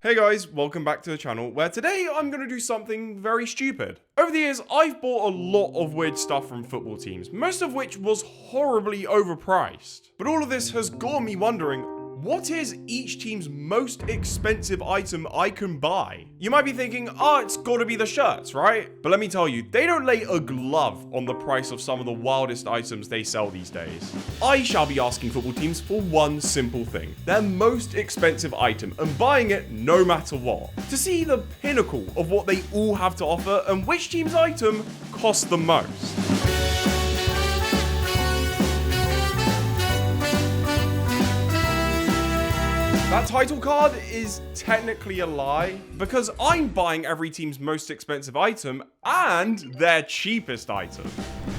Hey guys, welcome back to the channel, where today I'm going to do something very stupid. Over the years, I've bought a lot of weird stuff from football teams, most of which was horribly overpriced. But all of this has got me wondering, what is each team's most expensive item I can buy? You might be thinking, it's gotta be the shirts, right? But let me tell you, they don't lay a glove on the price of some of the wildest items they sell these days. I shall be asking football teams for one simple thing, their most expensive item, and buying it no matter what, to see the pinnacle of what they all have to offer and which team's item costs the most. That title card is technically a lie, because I'm buying every team's most expensive item and their cheapest item.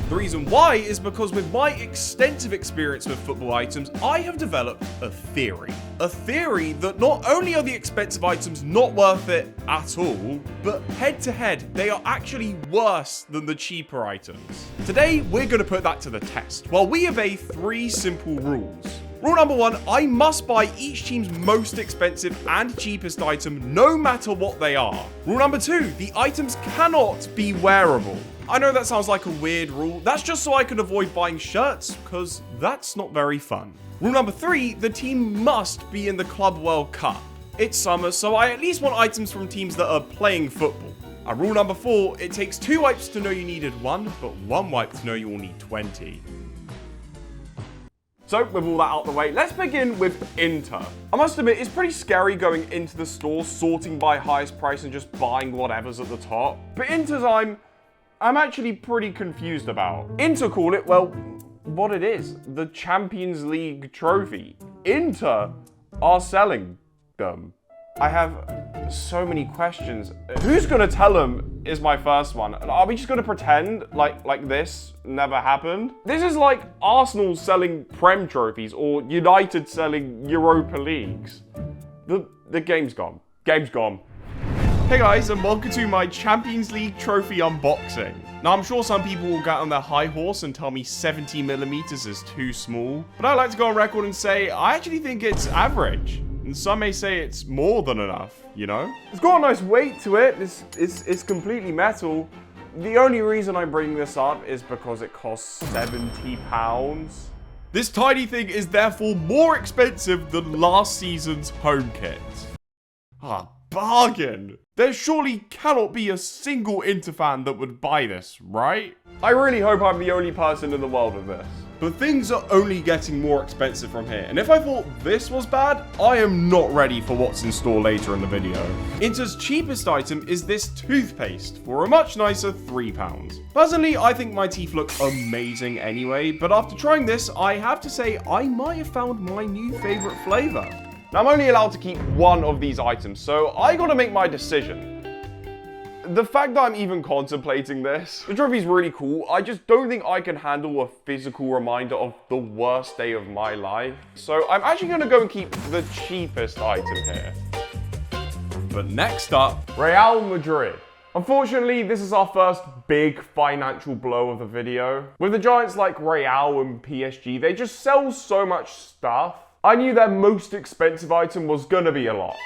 The reason why is because with my extensive experience with football items, I have developed a theory. A theory that not only are the expensive items not worth it at all, but head to head, they are actually worse than the cheaper items. Today, we're going to put that to the test, while we obey 3 simple rules. Rule number 1, I must buy each team's most expensive and cheapest item no matter what they are. Rule number 2, the items cannot be wearable. I know that sounds like a weird rule, that's just so I can avoid buying shirts, because that's not very fun. Rule number 3, the team must be in the Club World Cup. It's summer, so I at least want items from teams that are playing football. And rule number 4, it takes 2 wipes to know you needed 1, but 1 wipe to know you will need 20. So, with all that out the way, let's begin with Inter. I must admit, it's pretty scary going into the store, sorting by highest price and just buying whatever's at the top. But Inter's I'm actually pretty confused about. Inter call it, well, what it is, the Champions League trophy. Inter are selling them. I have so many questions. Who's gonna tell them is my first one. Are we just gonna pretend like this never happened? This is like Arsenal selling Prem trophies or United selling Europa Leagues. The game's gone. Game's gone. Hey guys, and welcome to my Champions League trophy unboxing. Now, I'm sure some people will get on their high horse and tell me 70mm is too small, but I'd like to go on record and say I actually think it's average. And some may say it's more than enough, you know? It's got a nice weight to it, it's completely metal. The only reason I'm bringing this up is because it costs £70. This tiny thing is therefore more expensive than last season's home kit. Bargain! There surely cannot be a single Inter fan that would buy this, right? I really hope I'm the only person in the world with this. But things are only getting more expensive from here, and if I thought this was bad, I am not ready for what's in store later in the video. Inter's cheapest item is this toothpaste for a much nicer £3. Personally, I think my teeth look amazing anyway, but after trying this, I have to say I might have found my new favorite flavor. Now, I'm only allowed to keep one of these items, so I gotta make my decision. The fact that I'm even contemplating this, the trophy's really cool. I just don't think I can handle a physical reminder of the worst day of my life. So I'm actually gonna go and keep the cheapest item here. But next up, Real Madrid. Unfortunately, this is our first big financial blow of the video. With the giants like Real and PSG, they just sell so much stuff. I knew their most expensive item was gonna be a lot.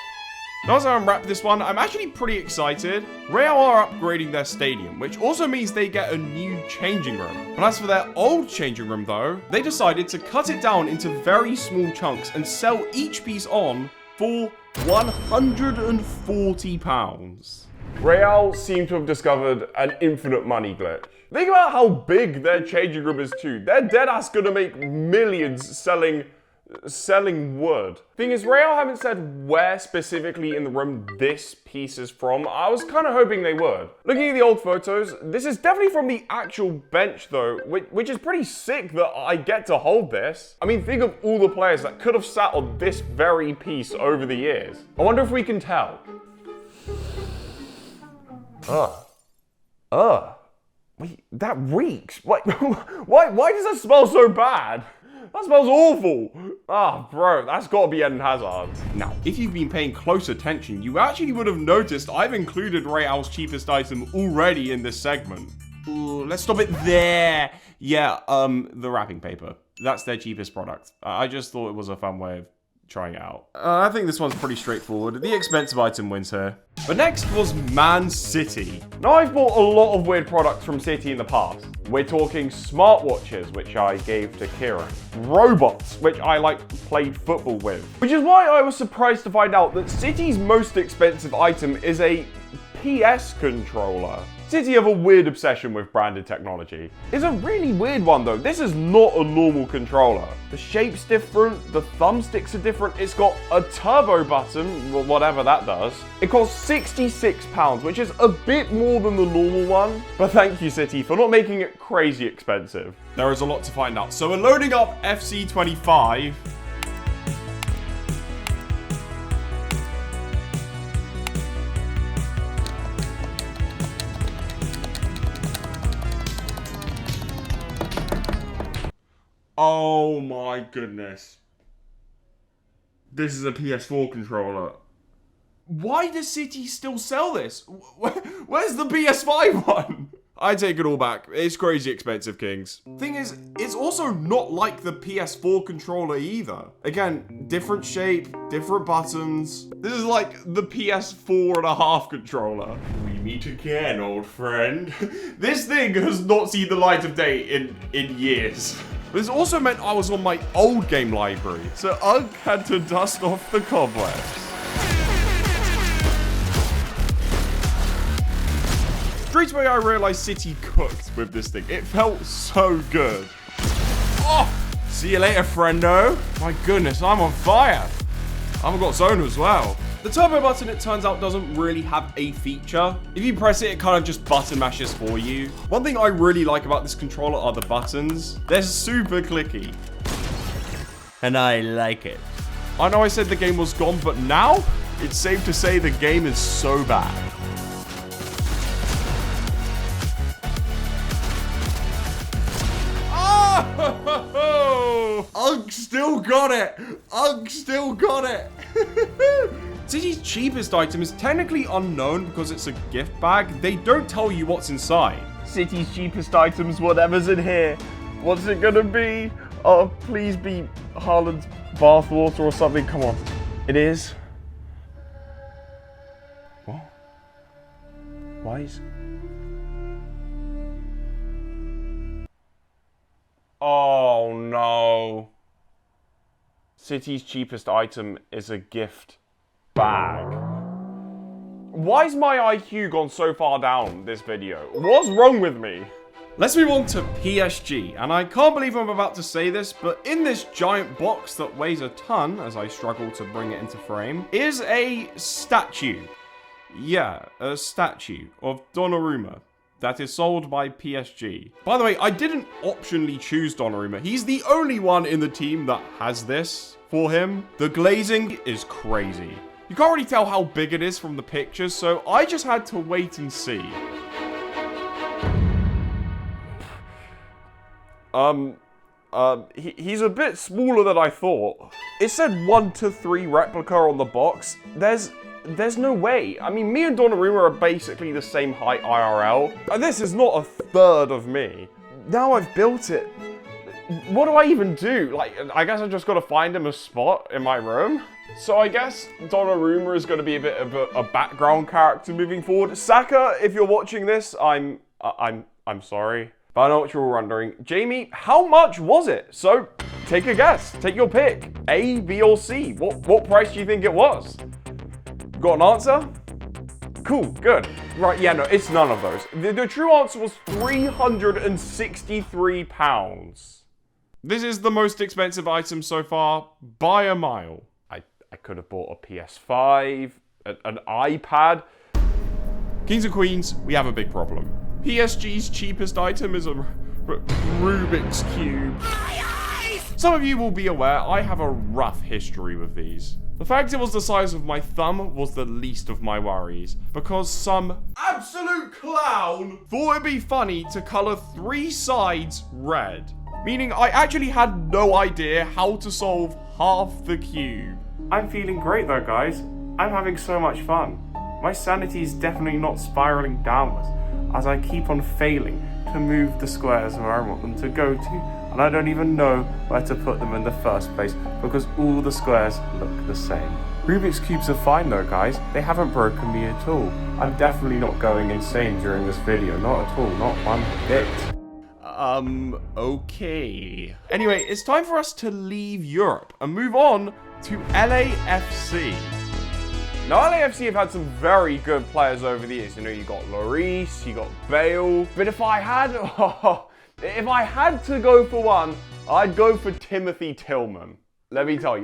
Now, as I unwrap this one, I'm actually pretty excited. Real are upgrading their stadium, which also means they get a new changing room. But as for their old changing room though, they decided to cut it down into very small chunks and sell each piece on for £140. Real seem to have discovered an infinite money glitch. Think about how big their changing room is too. They're dead ass gonna make millions selling wood. Thing is, Real haven't said where specifically in the room this piece is from. I was kind of hoping they would. Looking at the old photos, this is definitely from the actual bench though, which is pretty sick that I get to hold this. I mean, think of all the players that could have sat on this very piece over the years. I wonder if we can tell. Wait, that reeks. Why does that smell so bad? That smells awful. Bro, that's gotta be Eden Hazard. Now, if you've been paying close attention, you actually would have noticed I've included Real's cheapest item already in this segment. Ooh, let's stop it there. Yeah, the wrapping paper. That's their cheapest product. I just thought it was a fun way of trying it out. I think this one's pretty straightforward. The expensive item wins here. But next was Man City. Now, I've bought a lot of weird products from City in the past. We're talking smartwatches, which I gave to Kieran. Robots, which I played football with. Which is why I was surprised to find out that City's most expensive item is a PS controller. City have a weird obsession with branded technology. It's a really weird one though. This is not a normal controller. The shape's different, the thumbsticks are different, it's got a turbo button, well, whatever that does. It costs £66, which is a bit more than the normal one, but thank you City for not making it crazy expensive. There is a lot to find out. So we're loading up FC25. Oh my goodness. This is a PS4 controller. Why does City still sell this? Where's the PS5 one? I take it all back. It's crazy expensive, Kings. Thing is, it's also not like the PS4 controller either. Again, different shape, different buttons. This is like the PS4.5 controller. We meet again, old friend. This thing has not seen the light of day in years. This also meant I was on my old game library, so Ugg had to dust off the cobwebs. Straight away I realized City cooked with this thing. It felt so good. Oh, see you later, friendo. My goodness, I'm on fire. I've got zone as well. The turbo button, it turns out, doesn't really have a feature. If you press it, it kind of just button mashes for you. One thing I really like about this controller are the buttons. They're super clicky. And I like it. I know I said the game was gone, but now it's safe to say the game is so bad. Oh! Ugg still got it. Ugg still got it. City's cheapest item is technically unknown because it's a gift bag. They don't tell you what's inside. City's cheapest items, whatever's in here. What's it gonna be? Oh, please be Haaland's bathwater or something. Come on. It is. What? Why is... Oh no. City's cheapest item is a gift bag. Why's my IQ gone so far down this video? What's wrong with me? Let's move on to PSG, and I can't believe I'm about to say this, but in this giant box that weighs a ton, as I struggle to bring it into frame, is a statue. Yeah, a statue of Donnarumma that is sold by PSG. By the way, I didn't optionally choose Donnarumma. He's the only one in the team that has this for him. The glazing is crazy. You can't really tell how big it is from the pictures, so I just had to wait and see. He's a bit smaller than I thought. It said 1:3 replica on the box. There's no way. I mean, me and Donnarumma are basically the same height IRL, and this is not a third of me. Now I've built it. What do I even do? Like, I guess I've just got to find him a spot in my room. So I guess Donnarumma is going to be a bit of a background character moving forward. Saka, if you're watching this, I'm sorry. But I know what you're all wondering. Jamie, how much was it? So, take a guess. Take your pick. A, B, or C. What price do you think it was? Got an answer? Cool, good. Right, yeah, no, it's none of those. The true answer was £363. This is the most expensive item so far by a mile. I could have bought a PS5, an iPad. Kings and Queens, we have a big problem. PSG's cheapest item is a Rubik's Cube. Some of you will be aware I have a rough history with these. The fact it was the size of my thumb was the least of my worries, because some absolute clown thought it'd be funny to colour 3 sides red. Meaning I actually had no idea how to solve half the cube. I'm feeling great though, guys. I'm having so much fun. My sanity is definitely not spiraling downwards as I keep on failing to move the squares where I want them to go to and I don't even know where to put them in the first place because all the squares look the same. Rubik's Cubes are fine though, guys. They haven't broken me at all. I'm definitely not going insane during this video, not at all, not one bit. Okay. Anyway, it's time for us to leave Europe and move on to LAFC. Now, LAFC have had some very good players over the years. You know, you got Lloris, you got Bale. But if I had to go for one, I'd go for Timothy Tillman. Let me tell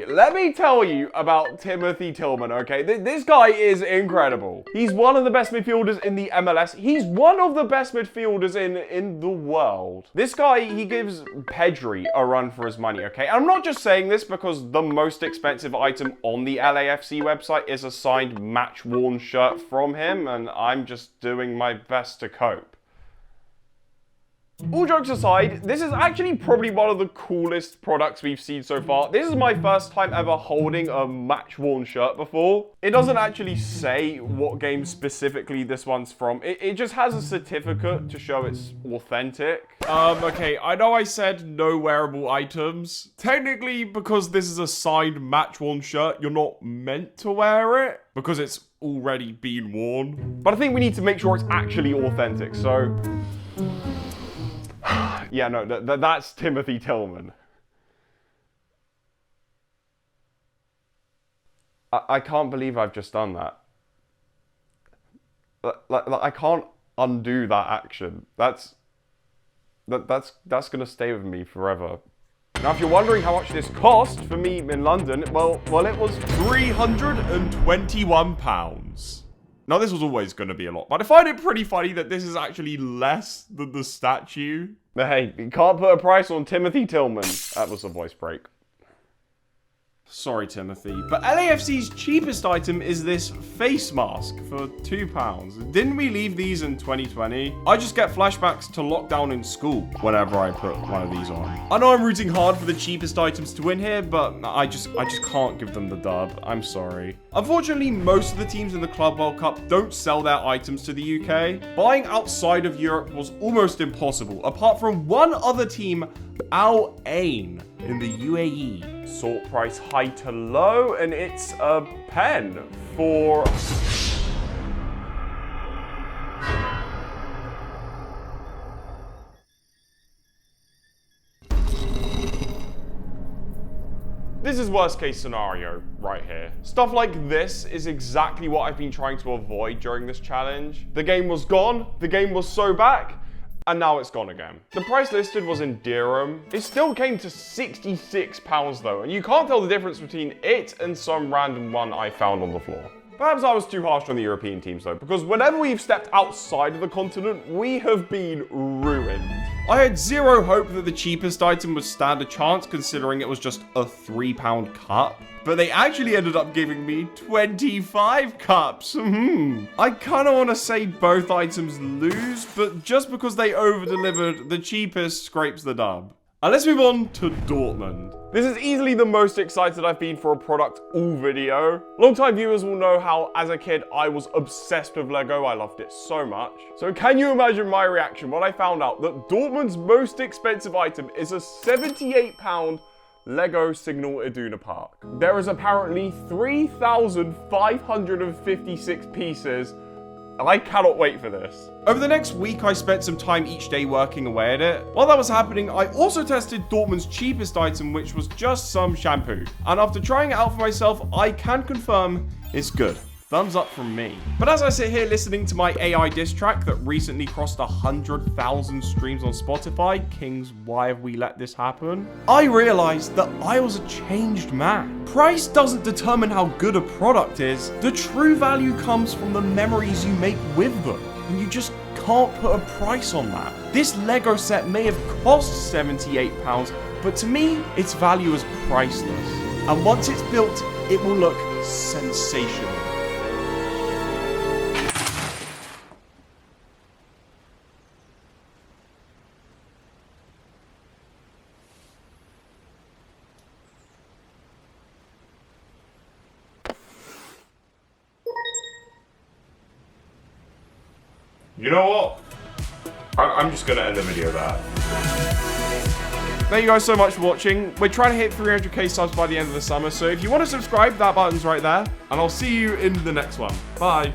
you about Timothy Tillman, okay? This guy is incredible. He's one of the best midfielders in the MLS. He's one of the best midfielders in the world. This guy, he gives Pedri a run for his money, okay? And I'm not just saying this because the most expensive item on the LAFC website is a signed match-worn shirt from him, and I'm just doing my best to cope. All jokes aside, this is actually probably one of the coolest products we've seen so far. This is my first time ever holding a match-worn shirt before. It doesn't actually say what game specifically this one's from. It just has a certificate to show it's authentic. Okay, I know I said no wearable items. Technically, because this is a signed match-worn shirt, you're not meant to wear it because it's already been worn. But I think we need to make sure it's actually authentic, so... Yeah, no, that's Timothy Tillman. I can't believe I've just done that. I can't undo that action. That's gonna stay with me forever. Now, if you're wondering how much this cost for me in London, well, it was £321. Now, this was always going to be a lot, but I find it pretty funny that this is actually less than the statue. But hey, you can't put a price on Timothy Tillman. That was a voice break. Sorry, Timothy. But LAFC's cheapest item is this face mask for £2. Didn't we leave these in 2020? I just get flashbacks to lockdown in school whenever I put one of these on. I know I'm rooting hard for the cheapest items to win here, but I just can't give them the dub. I'm sorry. Unfortunately, most of the teams in the Club World Cup don't sell their items to the UK. Buying outside of Europe was almost impossible, apart from one other team, Al Ain, in the UAE. Sort price high to low, and it's a pen for... This is worst case scenario right here. Stuff like this is exactly what I've been trying to avoid during this challenge. The game was gone, the game was so back, and now it's gone again. The price listed was in dirham. It still came to £66 though, and you can't tell the difference between it and some random one I found on the floor. Perhaps I was too harsh on the European teams though, because whenever we've stepped outside of the continent, we have been ruined. I had zero hope that the cheapest item would stand a chance considering it was just a £3 cup. But they actually ended up giving me 25 cups. I kind of want to say both items lose, but just because they over-delivered, the cheapest scrapes the dub. And let's move on to Dortmund. This is easily the most excited I've been for a product all video. Long-time viewers will know how, as a kid, I was obsessed with Lego. I loved it so much. So can you imagine my reaction when I found out that Dortmund's most expensive item is a £78 Lego Signal Iduna Park? There is apparently 3,556 pieces. I cannot wait for this. Over the next week, I spent some time each day working away at it. While that was happening, I also tested Dortmund's cheapest item, which was just some shampoo. And after trying it out for myself, I can confirm it's good. Thumbs up from me. But as I sit here listening to my AI diss track that recently crossed 100,000 streams on Spotify, Kings, why have we let this happen? I realized that I was a changed man. Price doesn't determine how good a product is. The true value comes from the memories you make with them. And you just can't put a price on that. This Lego set may have cost £78, but to me, its value is priceless. And once it's built, it will look sensational. You know what? I'm just gonna end the video there. thank you guys so much for watching. We're trying to hit 300k subs by the end of the summer, so if you want to subscribe, that button's right there. And I'll see you in the next one. Bye.